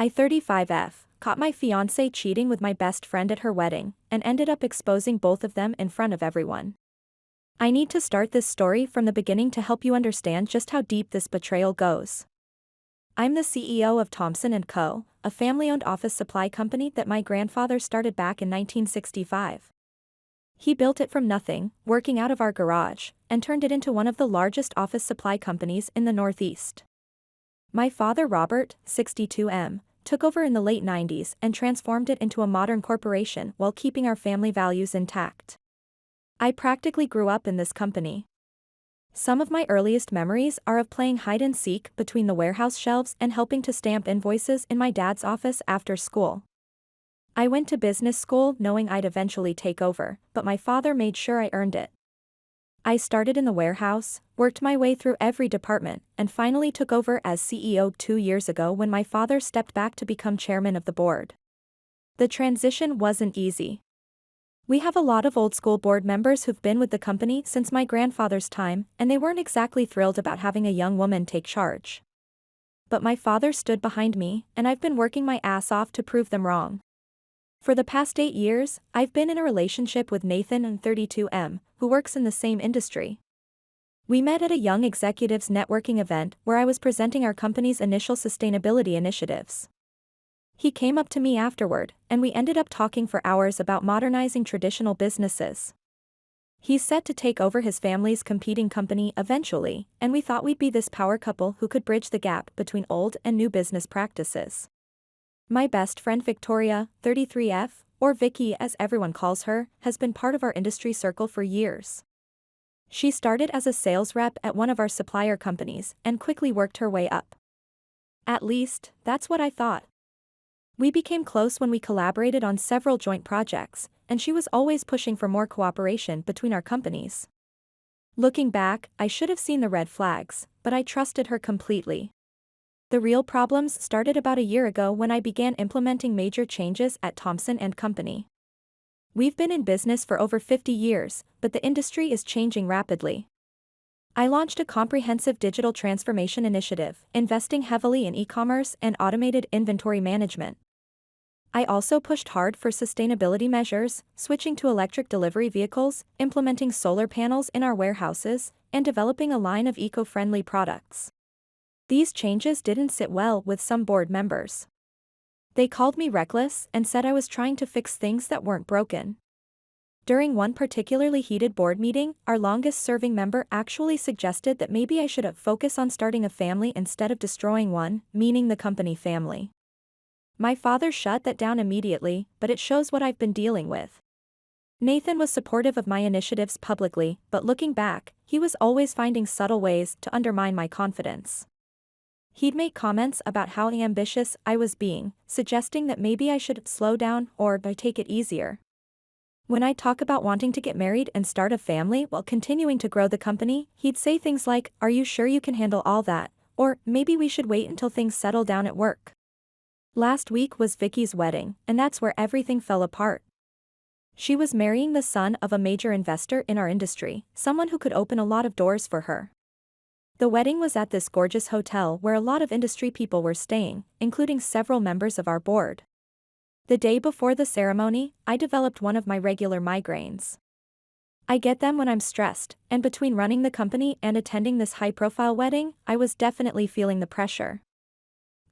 I 35F, caught my fiancé cheating with my best friend at her wedding, and ended up exposing both of them in front of everyone. I need to start this story from the beginning to help you understand just how deep this betrayal goes. I'm the CEO of Thompson & Co., a family-owned office supply company that my grandfather started back in 1965. He built it from nothing, working out of our garage, and turned it into one of the largest office supply companies in the Northeast. My father Robert, 62M, took over in the late 90s and transformed it into a modern corporation while keeping our family values intact. I practically grew up in this company. Some of my earliest memories are of playing hide-and-seek between the warehouse shelves and helping to stamp invoices in my dad's office after school. I went to business school knowing I'd eventually take over, but my father made sure I earned it. I started in the warehouse, worked my way through every department, and finally took over as CEO 2 years ago when my father stepped back to become chairman of the board. The transition wasn't easy. We have a lot of old-school board members who've been with the company since my grandfather's time, and they weren't exactly thrilled about having a young woman take charge. But my father stood behind me, and I've been working my ass off to prove them wrong. For the past 8 years, I've been in a relationship with Nathan and 32M, who works in the same industry. We met at a young executives networking event where I was presenting our company's initial sustainability initiatives. He came up to me afterward, and we ended up talking for hours about modernizing traditional businesses. He's set to take over his family's competing company eventually, and we thought we'd be this power couple who could bridge the gap between old and new business practices. My best friend Victoria, 33F, or Vicky as everyone calls her, has been part of our industry circle for years. She started as a sales rep at one of our supplier companies and quickly worked her way up. At least, that's what I thought. We became close when we collaborated on several joint projects, and she was always pushing for more cooperation between our companies. Looking back, I should have seen the red flags, but I trusted her completely. The real problems started about a year ago when I began implementing major changes at Thompson & Company. We've been in business for over 50 years, but the industry is changing rapidly. I launched a comprehensive digital transformation initiative, investing heavily in e-commerce and automated inventory management. I also pushed hard for sustainability measures, switching to electric delivery vehicles, implementing solar panels in our warehouses, and developing a line of eco-friendly products. These changes didn't sit well with some board members. They called me reckless and said I was trying to fix things that weren't broken. During one particularly heated board meeting, our longest-serving member actually suggested that maybe I should focus on starting a family instead of destroying one, meaning the company family. My father shut that down immediately, but it shows what I've been dealing with. Nathan was supportive of my initiatives publicly, but looking back, he was always finding subtle ways to undermine my confidence. He'd make comments about how ambitious I was being, suggesting that maybe I should slow down or take it easier. When I talk about wanting to get married and start a family while continuing to grow the company, he'd say things like, "Are you sure you can handle all that?" Or, "Maybe we should wait until things settle down at work." Last week was Vicky's wedding, and that's where everything fell apart. She was marrying the son of a major investor in our industry, someone who could open a lot of doors for her. The wedding was at this gorgeous hotel where a lot of industry people were staying, including several members of our board. The day before the ceremony, I developed one of my regular migraines. I get them when I'm stressed, and between running the company and attending this high-profile wedding, I was definitely feeling the pressure.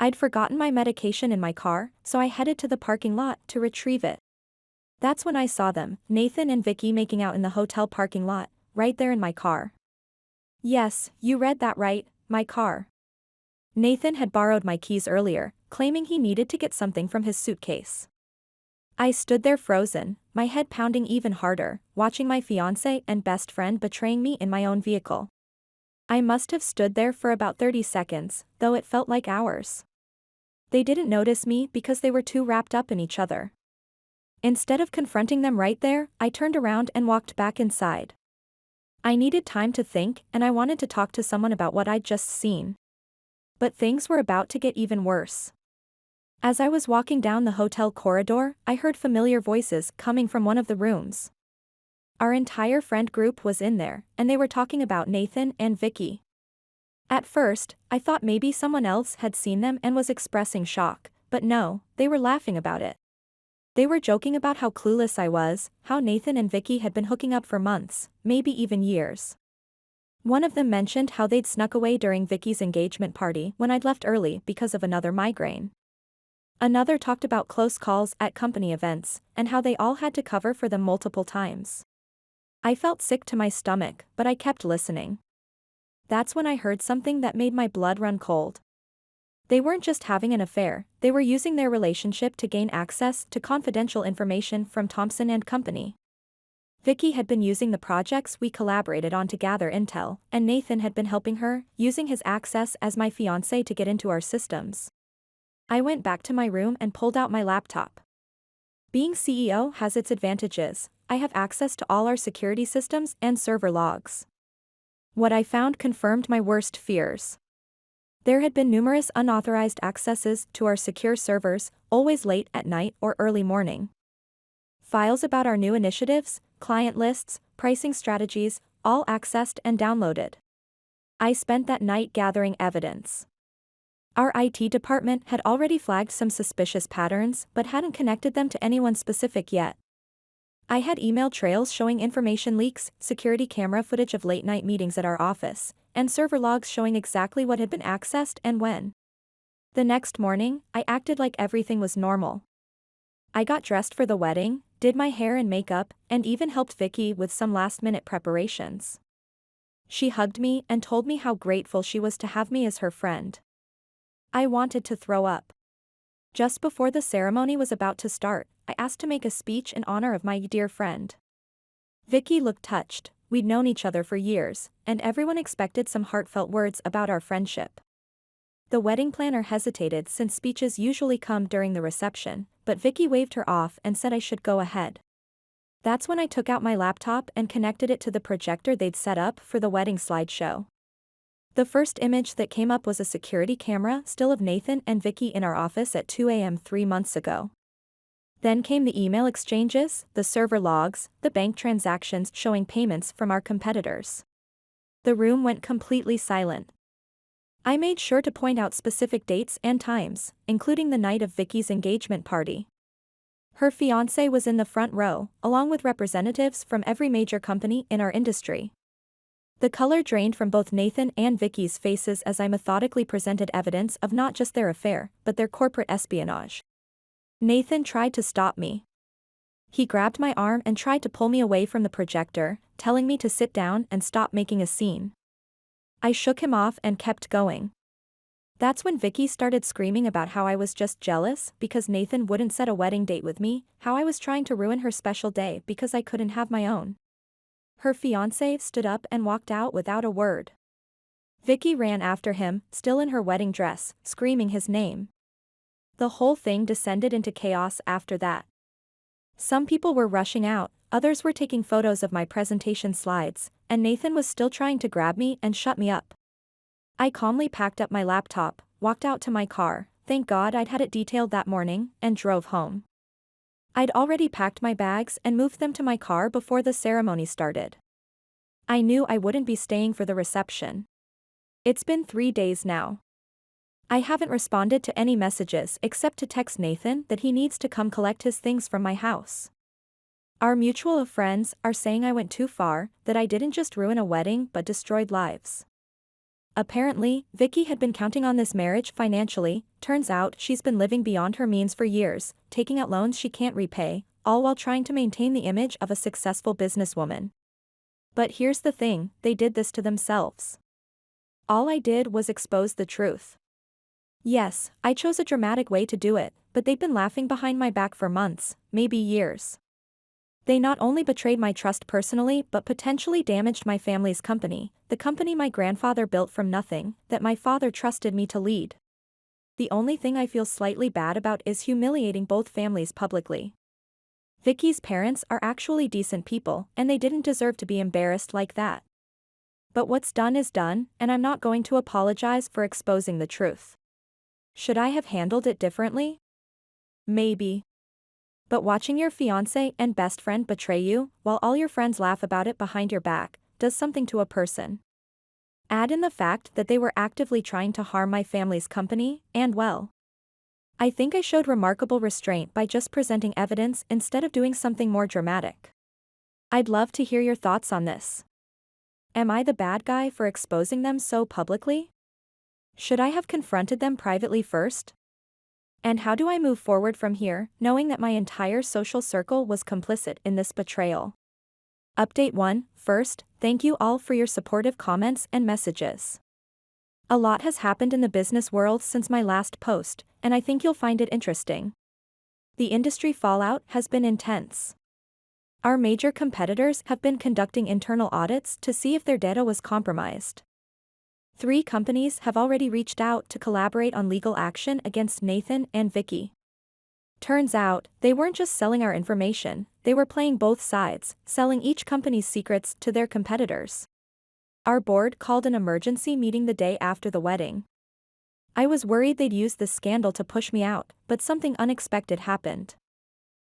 I'd forgotten my medication in my car, so I headed to the parking lot to retrieve it. That's when I saw them, Nathan and Vicky, making out in the hotel parking lot, right there in my car. Yes, you read that right, my car. Nathan had borrowed my keys earlier, claiming he needed to get something from his suitcase. I stood there frozen, my head pounding even harder, watching my fiancé and best friend betraying me in my own vehicle. I must have stood there for about 30 seconds, though it felt like hours. They didn't notice me because they were too wrapped up in each other. Instead of confronting them right there, I turned around and walked back inside. I needed time to think, and I wanted to talk to someone about what I'd just seen. But things were about to get even worse. As I was walking down the hotel corridor, I heard familiar voices coming from one of the rooms. Our entire friend group was in there, and they were talking about Nathan and Vicky. At first, I thought maybe someone else had seen them and was expressing shock, But no, they were laughing about it. They were joking about how clueless I was, how Nathan and Vicky had been hooking up for months, maybe even years. One of them mentioned how they'd snuck away during Vicky's engagement party when I'd left early because of another migraine. Another talked about close calls at company events, and how they all had to cover for them multiple times. I felt sick to my stomach, but I kept listening. That's when I heard something that made my blood run cold. They weren't just having an affair, they were using their relationship to gain access to confidential information from Thompson and Company. Vicky had been using the projects we collaborated on to gather intel, and Nathan had been helping her, using his access as my fiancé to get into our systems. I went back to my room and pulled out my laptop. Being CEO has its advantages. I have access to all our security systems and server logs. What I found confirmed my worst fears. There had been numerous unauthorized accesses to our secure servers, always late at night or early morning. Files about our new initiatives, client lists, pricing strategies, all accessed and downloaded. I spent that night gathering evidence. Our IT department had already flagged some suspicious patterns but hadn't connected them to anyone specific yet. I had email trails showing information leaks, security camera footage of late-night meetings at our office, and server logs showing exactly what had been accessed and when. The next morning, I acted like everything was normal. I got dressed for the wedding, did my hair and makeup, and even helped Vicky with some last-minute preparations. She hugged me and told me how grateful she was to have me as her friend. I wanted to throw up. Just before the ceremony was about to start, I asked to make a speech in honor of my dear friend. Vicky looked touched. We'd known each other for years, and everyone expected some heartfelt words about our friendship. The wedding planner hesitated since speeches usually come during the reception, but Vicky waved her off and said I should go ahead. That's when I took out my laptop and connected it to the projector they'd set up for the wedding slideshow. The first image that came up was a security camera still of Nathan and Vicky in our office at 2 a.m. 3 months ago. Then came the email exchanges, the server logs, the bank transactions showing payments from our competitors. The room went completely silent. I made sure to point out specific dates and times, including the night of Vicky's engagement party. Her fiancé was in the front row, along with representatives from every major company in our industry. The color drained from both Nathan and Vicky's faces as I methodically presented evidence of not just their affair, but their corporate espionage. Nathan tried to stop me. He grabbed my arm and tried to pull me away from the projector, telling me to sit down and stop making a scene. I shook him off and kept going. That's when Vicky started screaming about how I was just jealous because Nathan wouldn't set a wedding date with me, how I was trying to ruin her special day because I couldn't have my own. Her fiancé stood up and walked out without a word. Vicky ran after him, still in her wedding dress, screaming his name. The whole thing descended into chaos after that. Some people were rushing out, others were taking photos of my presentation slides, and Nathan was still trying to grab me and shut me up. I calmly packed up my laptop, walked out to my car, thank God I'd had it detailed that morning, and drove home. I'd already packed my bags and moved them to my car before the ceremony started. I knew I wouldn't be staying for the reception. It's been 3 days now. I haven't responded to any messages except to text Nathan that he needs to come collect his things from my house. Our mutual friends are saying I went too far, that I didn't just ruin a wedding but destroyed lives. Apparently, Vicky had been counting on this marriage financially. Turns out she's been living beyond her means for years, taking out loans she can't repay, all while trying to maintain the image of a successful businesswoman. But here's the thing, they did this to themselves. All I did was expose the truth. Yes, I chose a dramatic way to do it, but they'd been laughing behind my back for months, maybe years. They not only betrayed my trust personally but potentially damaged my family's company, the company my grandfather built from nothing, that my father trusted me to lead. The only thing I feel slightly bad about is humiliating both families publicly. Vicky's parents are actually decent people, and they didn't deserve to be embarrassed like that. But what's done is done, and I'm not going to apologize for exposing the truth. Should I have handled it differently? Maybe. But watching your fiancé and best friend betray you, while all your friends laugh about it behind your back, does something to a person. Add in the fact that they were actively trying to harm my family's company, and well, I think I showed remarkable restraint by just presenting evidence instead of doing something more dramatic. I'd love to hear your thoughts on this. Am I the bad guy for exposing them so publicly? Should I have confronted them privately first? And how do I move forward from here, knowing that my entire social circle was complicit in this betrayal? Update 1. First, thank you all for your supportive comments and messages. A lot has happened in the business world since my last post, and I think you'll find it interesting. The industry fallout has been intense. Our major competitors have been conducting internal audits to see if their data was compromised. 3 companies have already reached out to collaborate on legal action against Nathan and Vicky. Turns out, they weren't just selling our information, they were playing both sides, selling each company's secrets to their competitors. Our board called an emergency meeting the day after the wedding. I was worried they'd use this scandal to push me out, but something unexpected happened.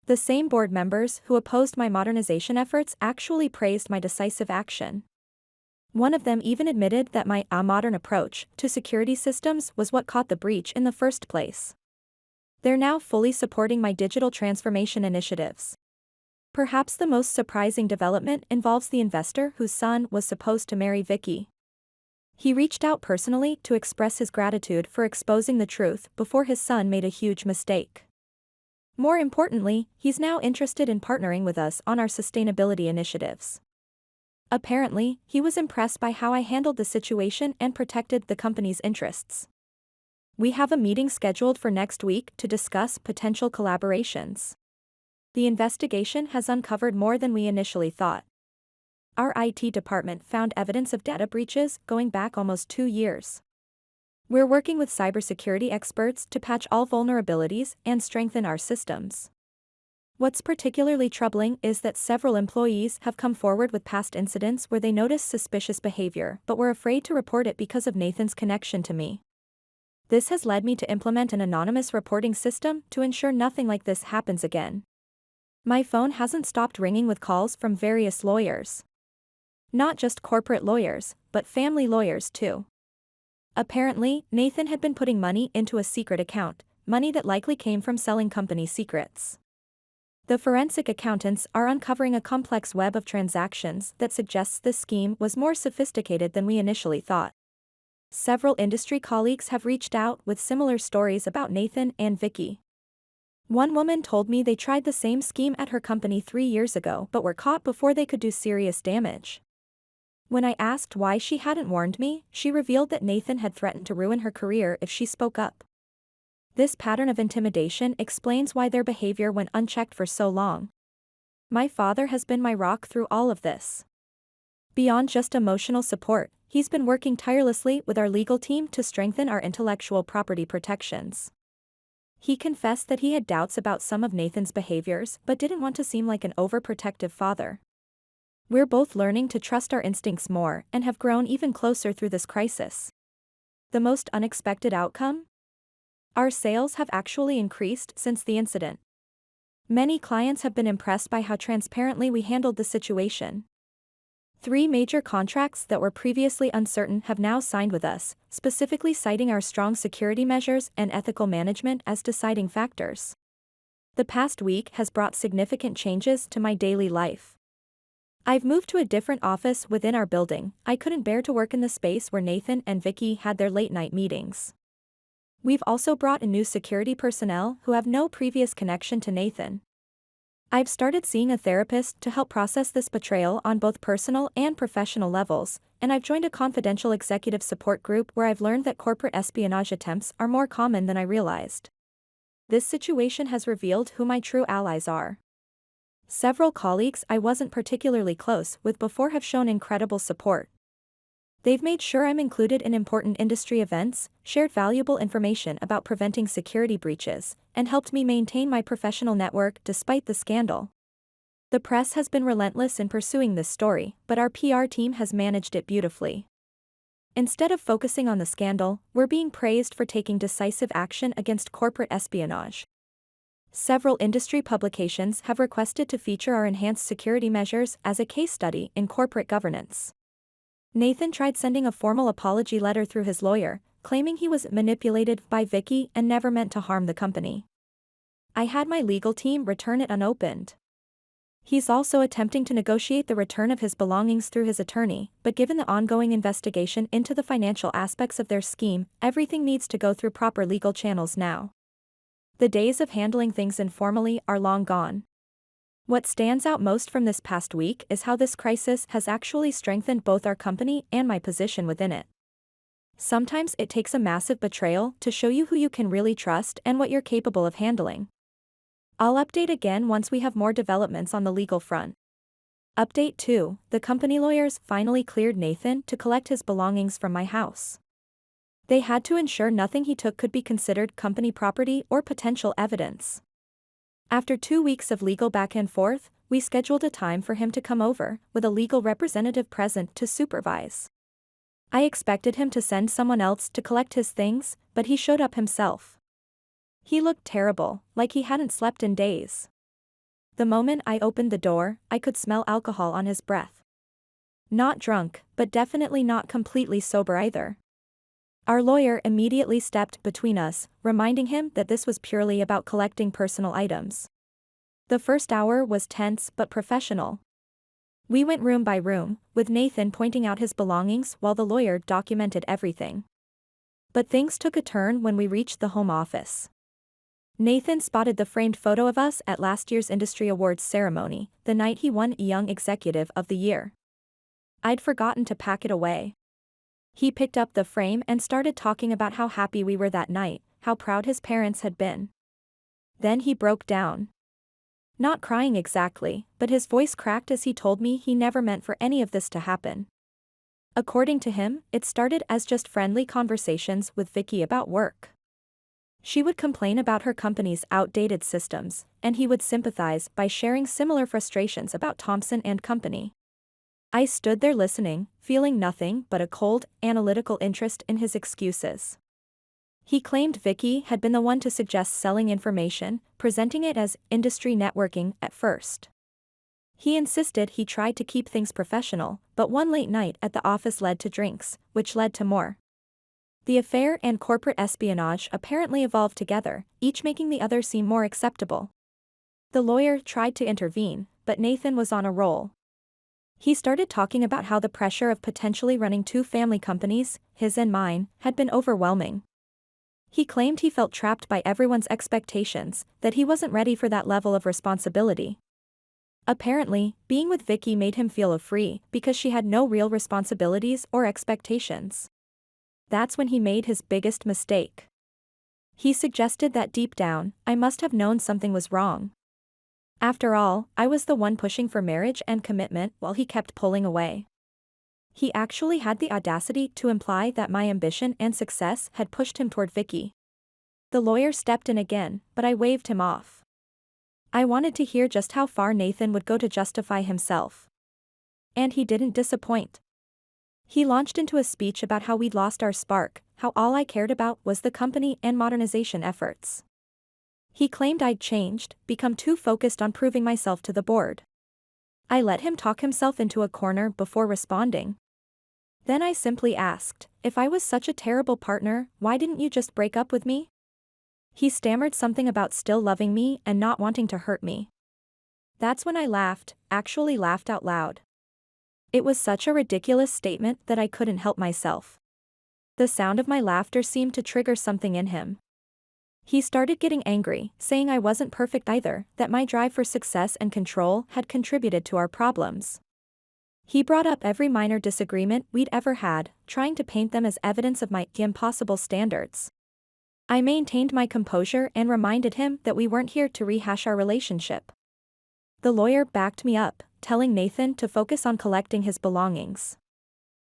The same board members who opposed my modernization efforts actually praised my decisive action. One of them even admitted that my modern approach to security systems was what caught the breach in the first place. They're now fully supporting my digital transformation initiatives. Perhaps the most surprising development involves the investor whose son was supposed to marry Vicky. He reached out personally to express his gratitude for exposing the truth before his son made a huge mistake. More importantly, he's now interested in partnering with us on our sustainability initiatives. Apparently, he was impressed by how I handled the situation and protected the company's interests. We have a meeting scheduled for next week to discuss potential collaborations. The investigation has uncovered more than we initially thought. Our IT department found evidence of data breaches going back almost 2 years. We're working with cybersecurity experts to patch all vulnerabilities and strengthen our systems. What's particularly troubling is that several employees have come forward with past incidents where they noticed suspicious behavior but were afraid to report it because of Nathan's connection to me. This has led me to implement an anonymous reporting system to ensure nothing like this happens again. My phone hasn't stopped ringing with calls from various lawyers. Not just corporate lawyers, but family lawyers too. Apparently, Nathan had been putting money into a secret account, money that likely came from selling company secrets. The forensic accountants are uncovering a complex web of transactions that suggests this scheme was more sophisticated than we initially thought. Several industry colleagues have reached out with similar stories about Nathan and Vicky. One woman told me they tried the same scheme at her company 3 years ago but were caught before they could do serious damage. When I asked why she hadn't warned me, she revealed that Nathan had threatened to ruin her career if she spoke up. This pattern of intimidation explains why their behavior went unchecked for so long. My father has been my rock through all of this. Beyond just emotional support, he's been working tirelessly with our legal team to strengthen our intellectual property protections. He confessed that he had doubts about some of Nathan's behaviors but didn't want to seem like an overprotective father. We're both learning to trust our instincts more and have grown even closer through this crisis. The most unexpected outcome? Our sales have actually increased since the incident. Many clients have been impressed by how transparently we handled the situation. 3 major contracts that were previously uncertain have now signed with us, specifically citing our strong security measures and ethical management as deciding factors. The past week has brought significant changes to my daily life. I've moved to a different office within our building. I couldn't bear to work in the space where Nathan and Vicky had their late-night meetings. We've also brought in new security personnel who have no previous connection to Nathan. I've started seeing a therapist to help process this betrayal on both personal and professional levels, and I've joined a confidential executive support group where I've learned that corporate espionage attempts are more common than I realized. This situation has revealed who my true allies are. Several colleagues I wasn't particularly close with before have shown incredible support. They've made sure I'm included in important industry events, shared valuable information about preventing security breaches, and helped me maintain my professional network despite the scandal. The press has been relentless in pursuing this story, but our PR team has managed it beautifully. Instead of focusing on the scandal, we're being praised for taking decisive action against corporate espionage. Several industry publications have requested to feature our enhanced security measures as a case study in corporate governance. Nathan tried sending a formal apology letter through his lawyer, claiming he was manipulated by Vicky and never meant to harm the company. I had my legal team return it unopened. He's also attempting to negotiate the return of his belongings through his attorney, but given the ongoing investigation into the financial aspects of their scheme, everything needs to go through proper legal channels now. The days of handling things informally are long gone. What stands out most from this past week is how this crisis has actually strengthened both our company and my position within it. Sometimes it takes a massive betrayal to show you who you can really trust and what you're capable of handling. I'll update again once we have more developments on the legal front. Update 2: the company lawyers finally cleared Nathan to collect his belongings from my house. They had to ensure nothing he took could be considered company property or potential evidence. After 2 weeks of legal back and forth, we scheduled a time for him to come over, with a legal representative present to supervise. I expected him to send someone else to collect his things, but he showed up himself. He looked terrible, like he hadn't slept in days. The moment I opened the door, I could smell alcohol on his breath. Not drunk, but definitely not completely sober either. Our lawyer immediately stepped between us, reminding him that this was purely about collecting personal items. The first hour was tense but professional. We went room by room, with Nathan pointing out his belongings while the lawyer documented everything. But things took a turn when we reached the home office. Nathan spotted the framed photo of us at last year's Industry Awards ceremony, the night he won Young Executive of the Year. I'd forgotten to pack it away. He picked up the frame and started talking about how happy we were that night, how proud his parents had been. Then he broke down. Not crying exactly, but his voice cracked as he told me he never meant for any of this to happen. According to him, it started as just friendly conversations with Vicky about work. She would complain about her company's outdated systems, and he would sympathize by sharing similar frustrations about Thompson and Company. I stood there listening, feeling nothing but a cold, analytical interest in his excuses. He claimed Vicky had been the one to suggest selling information, presenting it as industry networking at first. He insisted he tried to keep things professional, but one late night at the office led to drinks, which led to more. The affair and corporate espionage apparently evolved together, each making the other seem more acceptable. The lawyer tried to intervene, but Nathan was on a roll. He started talking about how the pressure of potentially running 2 family companies, his and mine, had been overwhelming. He claimed he felt trapped by everyone's expectations, that he wasn't ready for that level of responsibility. Apparently, being with Vicky made him feel free because she had no real responsibilities or expectations. That's when he made his biggest mistake. He suggested that deep down, I must have known something was wrong. After all, I was the one pushing for marriage and commitment while he kept pulling away. He actually had the audacity to imply that my ambition and success had pushed him toward Vicky. The lawyer stepped in again, but I waved him off. I wanted to hear just how far Nathan would go to justify himself. And he didn't disappoint. He launched into a speech about how we'd lost our spark, how all I cared about was the company and modernization efforts. He claimed I'd changed, become too focused on proving myself to the board. I let him talk himself into a corner before responding. Then I simply asked, if I was such a terrible partner, why didn't you just break up with me? He stammered something about still loving me and not wanting to hurt me. That's when I laughed, actually laughed out loud. It was such a ridiculous statement that I couldn't help myself. The sound of my laughter seemed to trigger something in him. He started getting angry, saying I wasn't perfect either, that my drive for success and control had contributed to our problems. He brought up every minor disagreement we'd ever had, trying to paint them as evidence of my impossible standards. I maintained my composure and reminded him that we weren't here to rehash our relationship. The lawyer backed me up, telling Nathan to focus on collecting his belongings.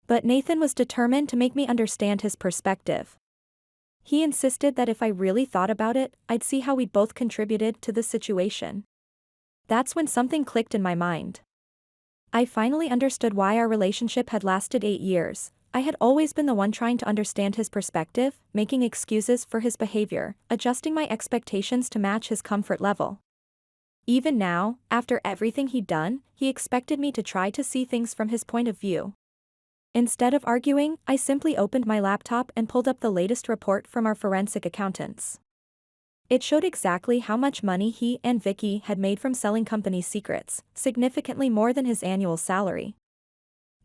But Nathan was determined to make me understand his perspective. He insisted that if I really thought about it, I'd see how we'd both contributed to the situation. That's when something clicked in my mind. I finally understood why our relationship had lasted 8 years. I had always been the one trying to understand his perspective, making excuses for his behavior, adjusting my expectations to match his comfort level. Even now, after everything he'd done, he expected me to try to see things from his point of view. Instead of arguing, I simply opened my laptop and pulled up the latest report from our forensic accountants. It showed exactly how much money he and Vicky had made from selling company secrets, significantly more than his annual salary.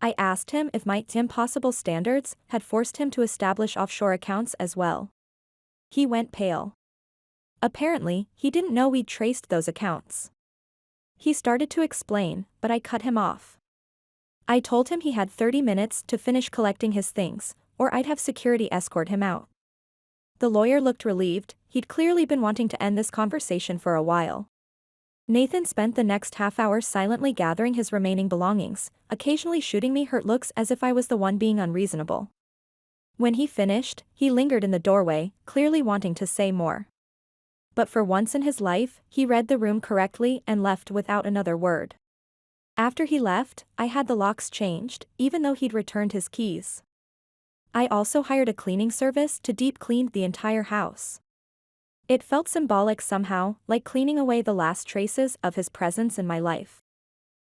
I asked him if my impossible standards had forced him to establish offshore accounts as well. He went pale. Apparently, he didn't know we'd traced those accounts. He started to explain, but I cut him off. I told him he had 30 minutes to finish collecting his things, or I'd have security escort him out. The lawyer looked relieved. He'd clearly been wanting to end this conversation for a while. Nathan spent the next half hour silently gathering his remaining belongings, occasionally shooting me hurt looks as if I was the one being unreasonable. When he finished, he lingered in the doorway, clearly wanting to say more. But for once in his life, he read the room correctly and left without another word. After he left, I had the locks changed, even though he'd returned his keys. I also hired a cleaning service to deep clean the entire house. It felt symbolic somehow, like cleaning away the last traces of his presence in my life.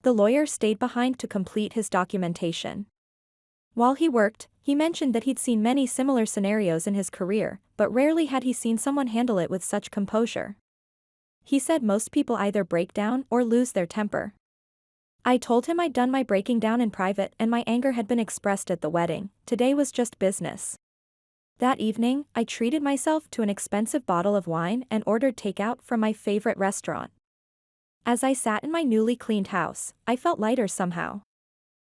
The lawyer stayed behind to complete his documentation. While he worked, he mentioned that he'd seen many similar scenarios in his career, but rarely had he seen someone handle it with such composure. He said most people either break down or lose their temper. I told him I'd done my breaking down in private and my anger had been expressed at the wedding. Today was just business. That evening, I treated myself to an expensive bottle of wine and ordered takeout from my favorite restaurant. As I sat in my newly cleaned house, I felt lighter somehow.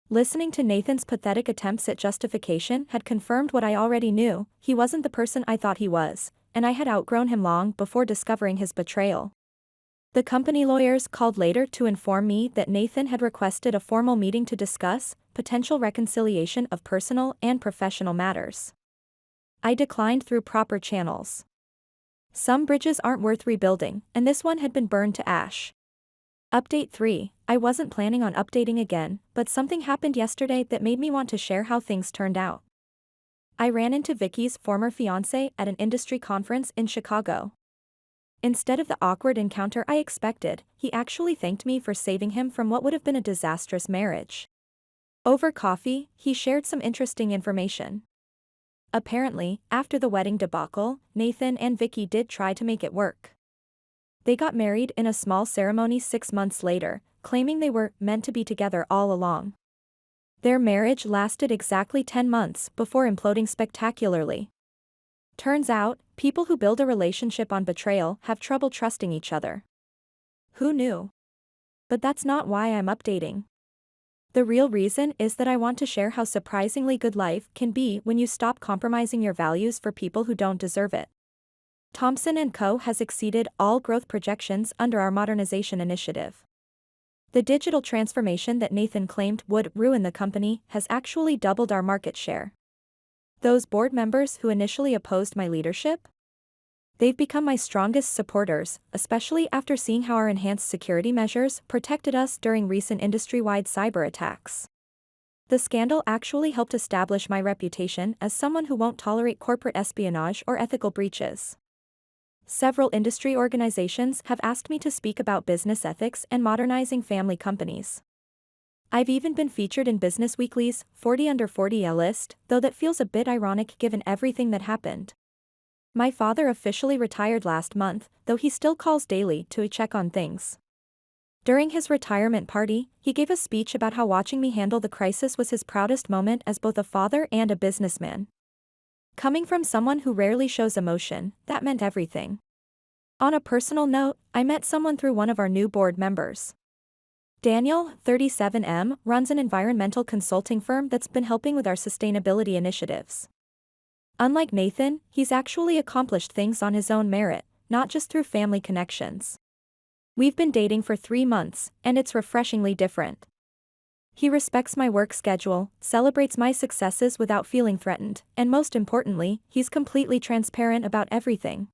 Listening to Nathan's pathetic attempts at justification had confirmed what I already knew. He wasn't the person I thought he was, and I had outgrown him long before discovering his betrayal. The company lawyers called later to inform me that Nathan had requested a formal meeting to discuss potential reconciliation of personal and professional matters. I declined through proper channels. Some bridges aren't worth rebuilding, and this one had been burned to ash. Update 3. I wasn't planning on updating again, but something happened yesterday that made me want to share how things turned out. I ran into Vicky's former fiancé at an industry conference in Chicago. Instead of the awkward encounter I expected, he actually thanked me for saving him from what would have been a disastrous marriage. Over coffee, he shared some interesting information. Apparently, after the wedding debacle, Nathan and Vicky did try to make it work. They got married in a small ceremony 6 months later, claiming they were meant to be together all along. Their marriage lasted exactly 10 months before imploding spectacularly. Turns out, people who build a relationship on betrayal have trouble trusting each other. Who knew? But that's not why I'm updating. The real reason is that I want to share how surprisingly good life can be when you stop compromising your values for people who don't deserve it. Thomson & Co. has exceeded all growth projections under our modernization initiative. The digital transformation that Nathan claimed would ruin the company has actually doubled our market share. Those board members who initially opposed my leadership? They've become my strongest supporters, especially after seeing how our enhanced security measures protected us during recent industry-wide cyber attacks. The scandal actually helped establish my reputation as someone who won't tolerate corporate espionage or ethical breaches. Several industry organizations have asked me to speak about business ethics and modernizing family companies. I've even been featured in Business Weekly's 40 Under 40 list, though that feels a bit ironic given everything that happened. My father officially retired last month, though he still calls daily to check on things. During his retirement party, he gave a speech about how watching me handle the crisis was his proudest moment as both a father and a businessman. Coming from someone who rarely shows emotion, that meant everything. On a personal note, I met someone through one of our new board members. Daniel, 37M, runs an environmental consulting firm that's been helping with our sustainability initiatives. Unlike Nathan, he's actually accomplished things on his own merit, not just through family connections. We've been dating for 3 months, and it's refreshingly different. He respects my work schedule, celebrates my successes without feeling threatened, and most importantly, he's completely transparent about everything.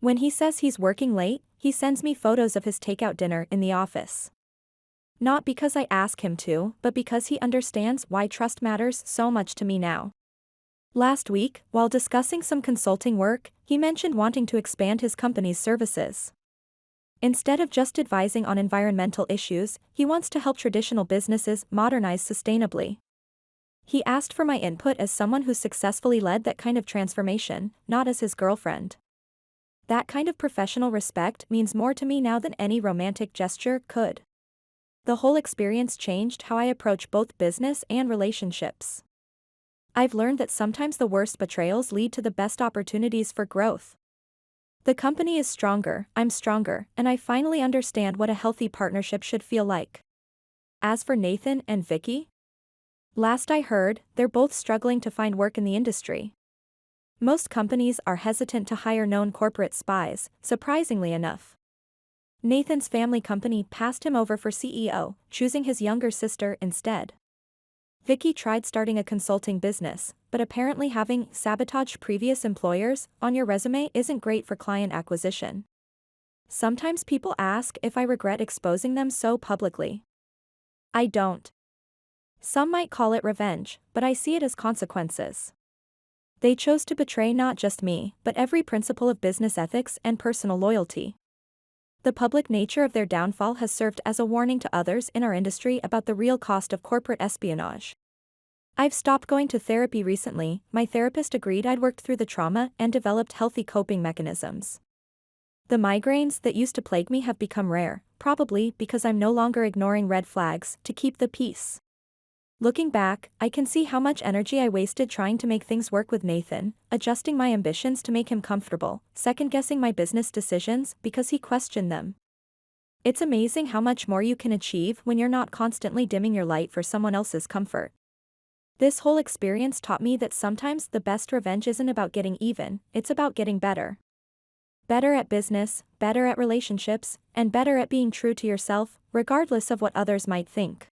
When he says he's working late, he sends me photos of his takeout dinner in the office. Not because I ask him to, but because he understands why trust matters so much to me now. Last week, while discussing some consulting work, he mentioned wanting to expand his company's services. Instead of just advising on environmental issues, he wants to help traditional businesses modernize sustainably. He asked for my input as someone who successfully led that kind of transformation, not as his girlfriend. That kind of professional respect means more to me now than any romantic gesture could. The whole experience changed how I approach both business and relationships. I've learned that sometimes the worst betrayals lead to the best opportunities for growth. The company is stronger, I'm stronger, and I finally understand what a healthy partnership should feel like. As for Nathan and Vicky, last I heard, they're both struggling to find work in the industry. Most companies are hesitant to hire known corporate spies, surprisingly enough. Nathan's family company passed him over for CEO, choosing his younger sister instead. Vicky tried starting a consulting business, but apparently having sabotaged previous employers on your resume isn't great for client acquisition. Sometimes people ask if I regret exposing them so publicly. I don't. Some might call it revenge, but I see it as consequences. They chose to betray not just me, but every principle of business ethics and personal loyalty. The public nature of their downfall has served as a warning to others in our industry about the real cost of corporate espionage. I've stopped going to therapy recently. My therapist agreed I'd worked through the trauma and developed healthy coping mechanisms. The migraines that used to plague me have become rare, probably because I'm no longer ignoring red flags to keep the peace. Looking back, I can see how much energy I wasted trying to make things work with Nathan, adjusting my ambitions to make him comfortable, second-guessing my business decisions because he questioned them. It's amazing how much more you can achieve when you're not constantly dimming your light for someone else's comfort. This whole experience taught me that sometimes the best revenge isn't about getting even, it's about getting better. Better at business, better at relationships, and better at being true to yourself, regardless of what others might think.